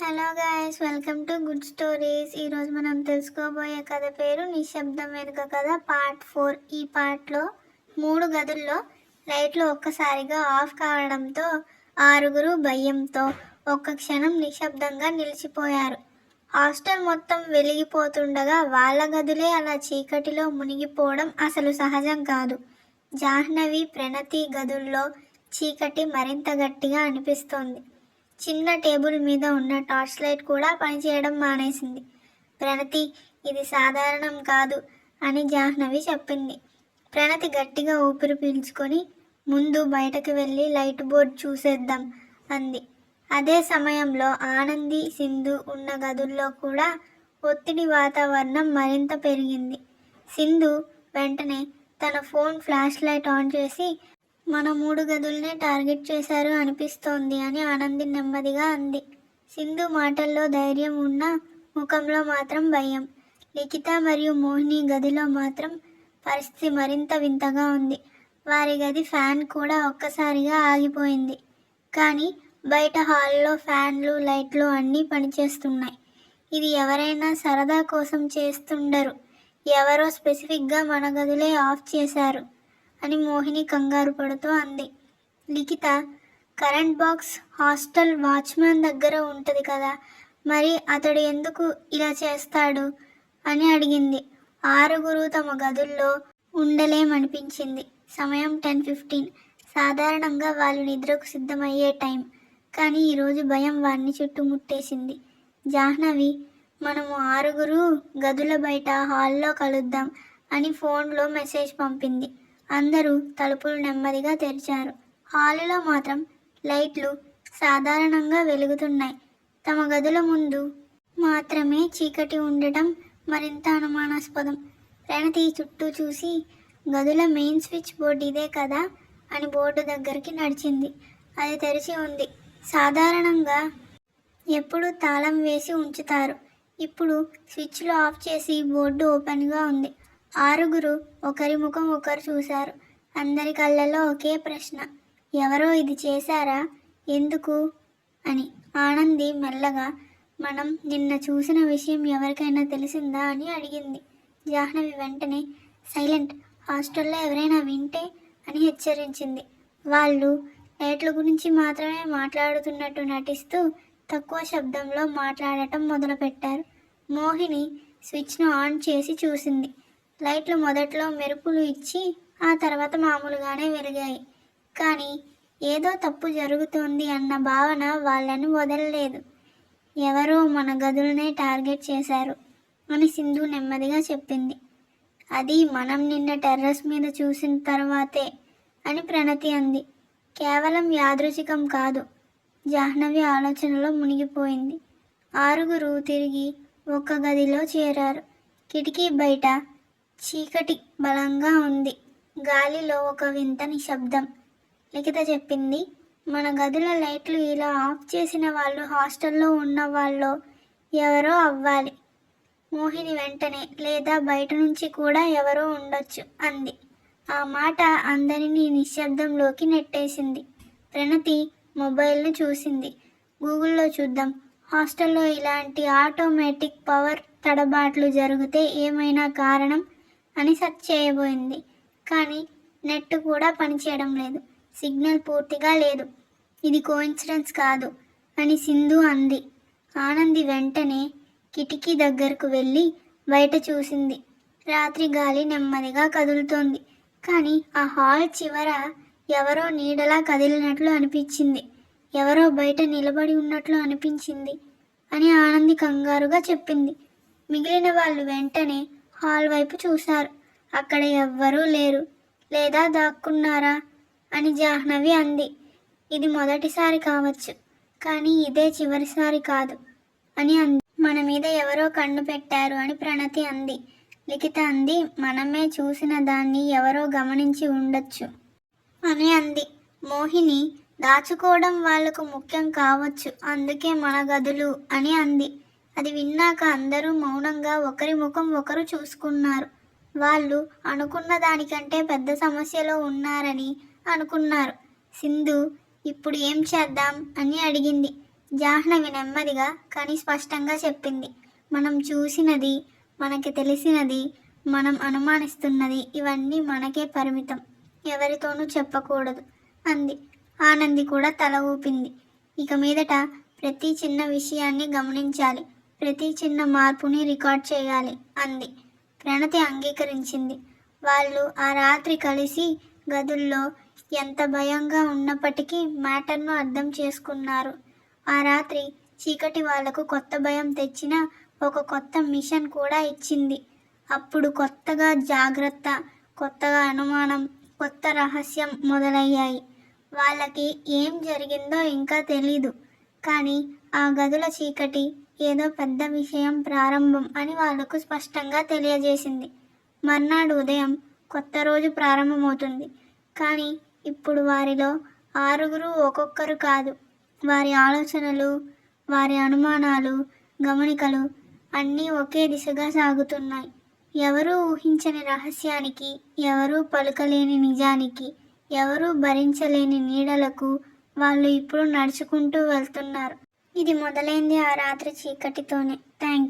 Hello guys, welcome to good stories. ఈరోజు మనం తెలుసుకోబోయే కథ పేరు నిశ్శబ్దం వెనుక కథ పార్ట్ 4. ఈ పార్ట్లో 3 గదుల్లో లైట్లు ఒక్కసారిగా ఆఫ్ కావడంతో ఆరుగురు భయంతో ఒక్క క్షణం నిశ్శబ్దంగా నిలిచిపోయారు. హాస్టల్ మొత్తం వెలిగిపోతుండగా వాళ్ళ గదులే అలా చీకటిలో మునిగిపోవడం అసలు సహజం కాదు. జాహ్నవి, ప్రణతి గదుల్లో చీకటి మరింత గట్టిగా అనిపిస్తోంది. చిన్న టేబుల్ మీద ఉన్న టార్చ్ లైట్ కూడా పనిచేయడం మానేసింది. ప్రణతి, ఇది సాధారణం కాదు అని జాహ్నవి చెప్పింది. ప్రణతి గట్టిగా ఊపిరి పీల్చుకొని, ముందు బయటకు వెళ్ళి లైట్ బోర్డ్ చూసేద్దాం అంది. అదే సమయంలో ఆనంది, సింధు ఉన్న గదుల్లో కూడా ఒత్తిడి వాతావరణం మరింత పెరిగింది. సింధు వెంటనే తన ఫోన్ ఫ్లాష్ లైట్ ఆన్ చేసి, మన 3 గదుల్నే టార్గెట్ చేశారు అనిపిస్తోంది అని ఆనంది నెమ్మదిగా అంది. సింధు మాటల్లో ధైర్యం ఉన్నా ముఖంలో మాత్రం భయం. లిఖిత మరియు మోహిని గదిలో మాత్రం పరిస్థితి మరింత వింతగా ఉంది. వారి గది ఫ్యాన్ కూడా ఒక్కసారిగా ఆగిపోయింది. కానీ బయట హాల్లో ఫ్యాన్లు, లైట్లు అన్నీ పనిచేస్తున్నాయి. ఇది ఎవరైనా సరదా కోసం చేస్తుండరు. ఎవరో స్పెసిఫిక్గా మన గదులే ఆఫ్ చేశారు అని మోహిని కంగారు పడుతూ అంది. లిఖిత, కరెంట్ బాక్స్ హాస్టల్ వాచ్మ్యాన్ దగ్గర ఉంటుంది కదా, మరి అతడు ఎందుకు ఇలా చేస్తాడు అని అడిగింది. ఆరుగురు తమ గదుల్లో ఉండలేమనిపించింది. సమయం 10:15. సాధారణంగా వాళ్ళు నిద్రకు సిద్ధమయ్యే టైం. కానీ ఈరోజు భయం వారిని చుట్టుముట్టేసింది. జాహ్నవి, మనము 6 గదుల బయట హాల్లో కలుద్దాం అని ఫోన్లో మెసేజ్ పంపింది. అందరూ తలుపులు నెమ్మదిగా తెరిచారు. హాలులో మాత్రం లైట్లు సాధారణంగా వెలుగుతున్నాయి. తమ గదుల ముందు మాత్రమే చీకటి ఉండటం మరింత అనుమానాస్పదం. ప్రణతి చుట్టూ చూసి, గదుల మెయిన్ స్విచ్ బోర్డు ఇదే కదా అని బోర్డు దగ్గరికి నడిచింది. అది తెరిచి ఉంది. సాధారణంగా ఎప్పుడు తాళం వేసి ఉంచుతారు. ఇప్పుడు స్విచ్లు ఆఫ్ చేసి బోర్డు ఓపెన్గా ఉంది. ఆరుగురు ఒకరి ముఖం ఒకరు చూశారు. అందరి కళ్ళల్లో ఒకే ప్రశ్న, ఎవరో ఇది చేశారా, ఎందుకు అని. ఆనంది మెల్లగా, మనం నిన్న చూసిన విషయం ఎవరికైనా తెలిసిందా అని అడిగింది. జాహ్నవి వెంటనే, సైలెంట్, హాస్టల్లో ఎవరైనా వింటే అని హెచ్చరించింది. వాళ్ళు లైట్ల గురించి మాత్రమే మాట్లాడుతున్నట్టు నటిస్తూ తక్కువ శబ్దంలో మాట్లాడటం మొదలుపెట్టారు. మోహిని స్విచ్ను ఆన్ చేసి చూసింది. లైట్లు మొదట్లో మెరుపులు ఇచ్చి ఆ తర్వాత మామూలుగానే వెలిగాయి. కానీ ఏదో తప్పు జరుగుతోంది అన్న భావన వాళ్ళని వదలలేదు. ఎవరో మన గదులనే టార్గెట్ చేశారు అని సింధు నెమ్మదిగా చెప్పింది. అది మనం నిన్న టెర్రస్ మీద చూసిన తర్వాతే అని ప్రణతి అంది. కేవలం యాదృచ్ఛికం కాదు. జాహ్నవి ఆలోచనలో మునిగిపోయింది. ఆరుగురు తిరిగి ఒక గదిలో చేరారు. కిటికీ బయట చీకటి బలంగా ఉంది. గాలిలో ఒక వింత నిశ్శబ్దం. లిఖిత చెప్పింది, మన గదుల లైట్లు ఇలా ఆఫ్ చేసిన వాళ్ళు హాస్టల్లో ఉన్న వాళ్ళు ఎవరో అవ్వాలి. మోహిని వెంటనే, లేదా బయట నుంచి కూడా ఎవరో ఉండొచ్చు అంది. ఆ మాట అందరినీ నిశ్శబ్దంలోకి నెట్టేసింది. ప్రణతి మొబైల్ను చూసింది. గూగుల్లో చూద్దాం, హాస్టల్లో ఇలాంటి ఆటోమేటిక్ పవర్ తడబాట్లు జరిగితే ఏమైనా కారణం అని సెర్చ్ చేయబోయింది. కానీ నెట్ కూడా పనిచేయడం లేదు. సిగ్నల్ పూర్తిగా లేదు. ఇది కోఇన్సిడెన్స్ కాదు అని సింధు అంది. ఆనంది వెంటనే కిటికీ దగ్గరకు వెళ్ళి బయట చూసింది. రాత్రి గాలి నెమ్మదిగా కదులుతోంది. కానీ ఆ హాల్ చివర ఎవరో నీడలా కదిలినట్లు అనిపించింది. ఎవరో బయట నిలబడి ఉన్నట్లు అనిపించింది అని ఆనంది కంగారుగా చెప్పింది. మిగిలిన వాళ్ళు వెంటనే హాల్ వైపు చూశారు. అక్కడ ఎవ్వరూ లేరు. లేదా దాక్కున్నారా అని జాహ్నవి అంది. ఇది మొదటిసారి కావచ్చు, కానీ ఇదే చివరిసారి కాదు అని అంది. మన మీద ఎవరో కన్ను పెట్టారు అని ప్రణతి అంది. లిఖిత అంది, మనమే చూసిన దాన్ని ఎవరో గమనించి ఉండొచ్చు అని అంది. మోహిని, దాచుకోవడం వాళ్లకు ముఖ్యం కావచ్చు, అందుకే మన గదులు అని అంది. అది విన్నాక అందరూ మౌనంగా ఒకరి ముఖం ఒకరు చూసుకున్నారు. వాళ్ళు అనుకున్న దానికంటే పెద్ద సమస్యలో ఉన్నారని అనుకున్నారు. సింధు, ఇప్పుడు ఏం చేద్దాం అని అడిగింది. జాహ్నవి నెమ్మదిగా కానీ స్పష్టంగా చెప్పింది. మనం చూసినది, మనకి తెలిసినది, మనం అనుమానిస్తున్నది ఇవన్నీ మనకే పరిమితం. ఎవరితోనూ చెప్పకూడదు అంది. ఆనంది కూడా తల ఊపింది. ఇక మీదట ప్రతి చిన్న విషయాన్ని గమనించాలి, ప్రతి చిన్న మార్పుని రికార్డ్ చేయాలి అంది. ప్రణతి అంగీకరించింది. వాళ్ళు ఆ రాత్రి కలిసి గదుల్లో ఎంత భయంగా ఉన్నప్పటికీ మ్యాటర్ను అర్థం చేసుకున్నారు. ఆ రాత్రి చీకటి వాళ్లకు కొత్త భయం తెచ్చిన ఒక కొత్త మిషన్ కూడా ఇచ్చింది. అప్పుడు కొత్తగా జాగ్రత్త, కొత్తగా అనుమానం, కొత్త రహస్యం మొదలయ్యాయి. వాళ్ళకి ఏం జరిగిందో ఇంకా తెలీదు, కానీ ఆ గదుల చీకటి ఏదో పెద్ద విషయం ప్రారంభం అని వాళ్లకు స్పష్టంగా తెలియజేసింది. మర్నాడు ఉదయం కొత్త రోజు ప్రారంభమవుతుంది. కానీ ఇప్పుడు వారిలో 6 ఒక్కొక్కరు కాదు. వారి ఆలోచనలు, వారి అనుమానాలు, గమనికలు అన్నీ ఒకే దిశగా సాగుతున్నాయి. ఎవరూ ఊహించని రహస్యానికి, ఎవరూ పలుకలేని నిజానికి, ఎవరూ భరించలేని నీడలకు వాళ్ళు ఇప్పుడు నడుచుకుంటూ వెళ్తున్నారు. ఇది మొదలైంది ఆ రాత్రి చీకటితోనే. Thank you.